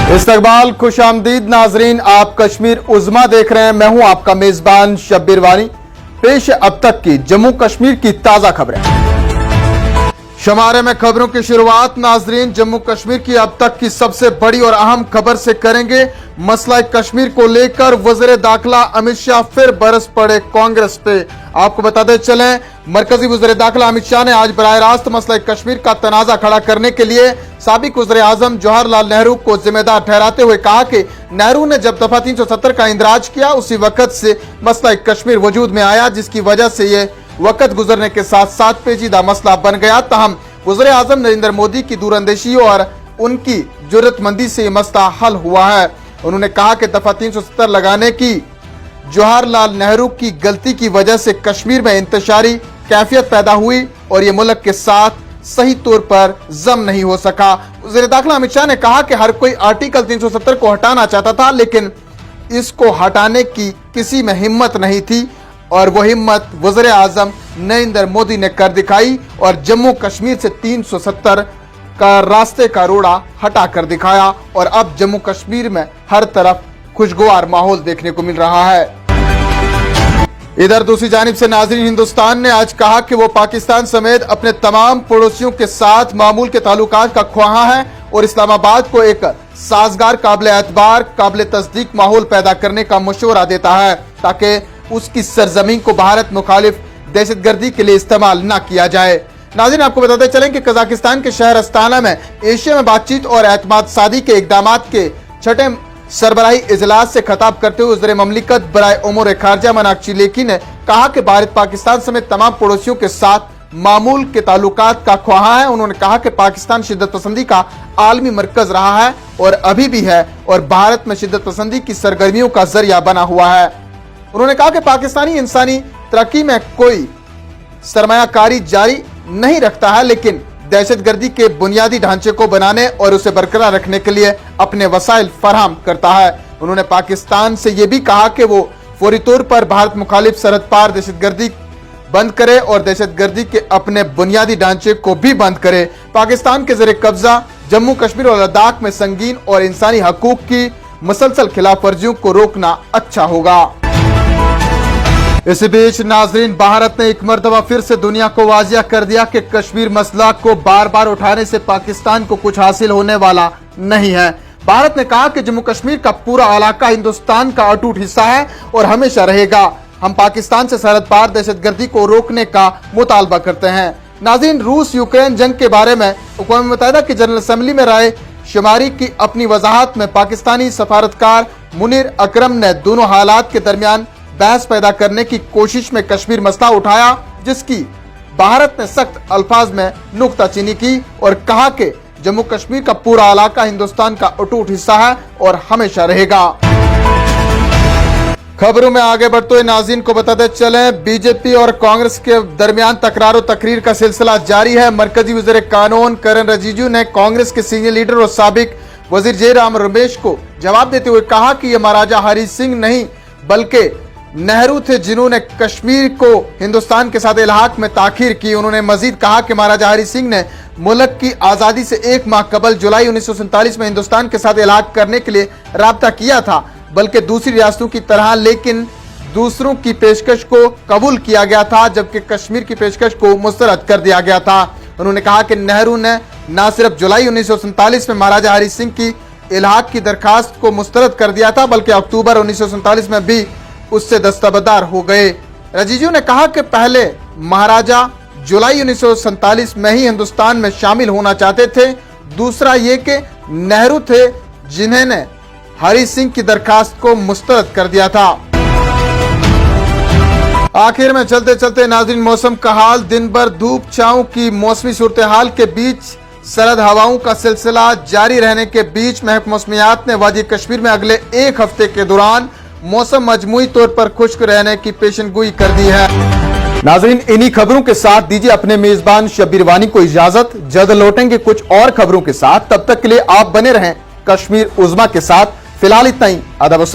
इस्तकबाल खुशामदीद नाजरीन, आप कश्मीर उज़्मा देख रहे हैं। मैं हूं आपका मेजबान शब्बीर वानी। पेश है अब तक की जम्मू कश्मीर की ताजा खबरें। शुमारे में खबरों की शुरुआत नाजरीन जम्मू कश्मीर की अब तक की सबसे बड़ी और अहम खबर से करेंगे। मसला कश्मीर को लेकर वज़ीर दाखिला अमित शाह फिर बरस पड़े कांग्रेस पे। आपको बताते चलें, मरकजी वज़ीर दाखिला अमित शाह ने आज बराह रास्त मसला कश्मीर का तनाज़ा खड़ा करने के लिए साबिक वज़ीर आज़म जवाहरलाल नेहरू को जिम्मेदार ठहराते हुए कहा कि नेहरू ने जब दफा 370 का इंदराज किया उसी वक्त से मसला कश्मीर वजूद में आया, जिसकी वजह से ये वक्त गुजरने के साथ साथ पेचीदा मसला बन गया। तहम वज़ीर आज़म नरेंद्र मोदी की दूरअंदेशी और उनकी जुर्रतमंदी से ये मसला हल हुआ है। उन्होंने कहा कि दफा 370 लगाने की जवाहरलाल नेहरू की गलती की वजह से कश्मीर में इंतशारी कैफियत पैदा हुई और ये मुल्क के साथ सही तौर पर जम नहीं हो सका। वज़ीर दाखिला अमित शाह ने कहा कि हर कोई आर्टिकल 370 को हटाना चाहता था, लेकिन इसको हटाने की किसी में हिम्मत नहीं थी और वो हिम्मत वज़ीर आज़म नरेंद्र मोदी ने कर दिखाई और जम्मू कश्मीर से 370 का रास्ते का रोड़ा हटा कर दिखाया और अब जम्मू कश्मीर में हर तरफ खुशगवार माहौल देखने को मिल रहा है। इधर दूसरी जानिब से नाज़रीन, हिंदुस्तान ने आज कहा कि वो पाकिस्तान समेत अपने तमाम पड़ोसियों के साथ मामूल के ताल्लुकात का ख्वाहा है और इस्लामाबाद को एक साजगार, काबिल एतबार, काबिल तस्दीक माहौल पैदा करने का मशवरा देता है ताकि उसकी सरजमीन को भारत मुखालिफ दहशतगर्दी के लिए इस्तेमाल न किया जाए। नाज़रीन, आपको बताते चलें कि कजाकिस्तान के शहर अस्ताना में एशिया में बातचीत और एतमाद सादी के इकदामात के छठे सरबराही इजलास से खिताब करते हुए वज़ीर ममलिकत बराए उमूर खारजा मीनाक्षी लेखी ने कहा कि भारत पाकिस्तान समेत तमाम पड़ोसियों के साथ मामूल के ताल्लुकात का ख्वाहा है। उन्होंने कहा कि पाकिस्तान शिद्दत पसंदी का आलमी मरकज रहा है और अभी भी है और भारत में शिद्दत पसंदी की सरगर्मियों का जरिया बना हुआ है। उन्होंने कहा कि पाकिस्तानी इंसानी तरक्की में कोई सरमायाकारी जारी नहीं रखता है, लेकिन दहशतगर्दी के बुनियादी ढांचे को बनाने और उसे बरकरार रखने के लिए अपने वसाइल फराहम करता है। उन्होंने पाकिस्तान से ये भी कहा कि वो फौरी तौर पर भारत मुखालिफ सरहद पार दहशतगर्दी बंद करे और दहशतगर्दी के अपने बुनियादी ढांचे को भी बंद करे। पाकिस्तान के ज़ेरे कब्जा जम्मू कश्मीर और लद्दाख में संगीन और इंसानी हकूक की मुसलसल खिलाफ वर्जियों को रोकना अच्छा होगा। इसी बीच नाजरीन, भारत ने एक मर्तबा फिर से दुनिया को वाजिया कर दिया कि कश्मीर मसला को बार बार उठाने से पाकिस्तान को कुछ हासिल होने वाला नहीं है। भारत ने कहा कि जम्मू कश्मीर का पूरा इलाका हिंदुस्तान का अटूट हिस्सा है और हमेशा रहेगा। हम पाकिस्तान से सरहद पार दहशतगर्दी को रोकने का मुतालबा करते हैं। नाज़रीन, रूस यूक्रेन जंग के बारे में अक़वाम मुत्तहिदा की जनरल असेंबली में राय शुमारी की अपनी वजाहत में पाकिस्तानी सफारतकार मुनीर अकरम ने दोनों हालात के दरमियान बहस पैदा करने की कोशिश में कश्मीर मसला उठाया, जिसकी भारत ने सख्त अल्फाज में नुक्ताचीनी की और कहा कि जम्मू कश्मीर का पूरा इलाका हिंदुस्तान का अटूट हिस्सा है और हमेशा रहेगा। खबरों में आगे बढ़ते हुए नाज़रीन को बताते चलें, बीजेपी और कांग्रेस के दरमियान तकरार तकरीर का सिलसिला जारी है। मरकजी वज़ीर कानून किरेन रिजिजू ने कांग्रेस के सीनियर लीडर और साबिक वज़ीर जयराम रमेश को जवाब देते हुए कहा कि ये महाराजा हरि सिंह नहीं बल्कि नेहरू थे जिन्होंने कश्मीर को हिंदुस्तान के साथ इल्हाक में ताखीर की। उन्होंने मजीद कहा कि महाराजा हरि सिंह ने मुल्क की आज़ादी से एक माह कबल जुलाई 1947 में हिंदुस्तान के साथ इल्हाक करने के लिए राब्ता किया था, बल्कि दूसरी रियासतों की तरह, लेकिन दूसरों की पेशकश को कबूल किया गया था जबकि कश्मीर की पेशकश को मुस्तरद कर दिया गया था। उन्होंने कहा कि नेहरू ने न सिर्फ जुलाई 1947 में महाराजा हरि सिंह की इल्हाक की दरखास्त को मुस्तरद कर दिया था बल्कि अक्टूबर 1947 में भी उससे दस्तबरदार हो गए। रिजिजू ने कहा कि पहले महाराजा जुलाई 1947 में ही हिंदुस्तान में शामिल होना चाहते थे, दूसरा ये कि नेहरू थे जिन्होंने हरि सिंह की दरखास्त को मुस्तरद कर दिया था। आखिर में चलते चलते नाज़रीन, मौसम का हाल, दिन भर धूप छांव की मौसमी सूरत हाल के बीच सर्द हवाओं का सिलसिला जारी रहने के बीच महकमा मौसमियात ने वादी कश्मीर में अगले एक हफ्ते के दौरान मौसम मजमूई तौर पर खुश्क रहने की पेशनगोई कर दी है। नाज़रीन, इन्हीं खबरों के साथ दीजिए अपने मेजबान शब्बीर वानी को इजाजत। जल्द लौटेंगे कुछ और खबरों के साथ, तब तक के लिए आप बने रहें कश्मीर उज़्मा के साथ। फिलहाल इतना ही, आदाब।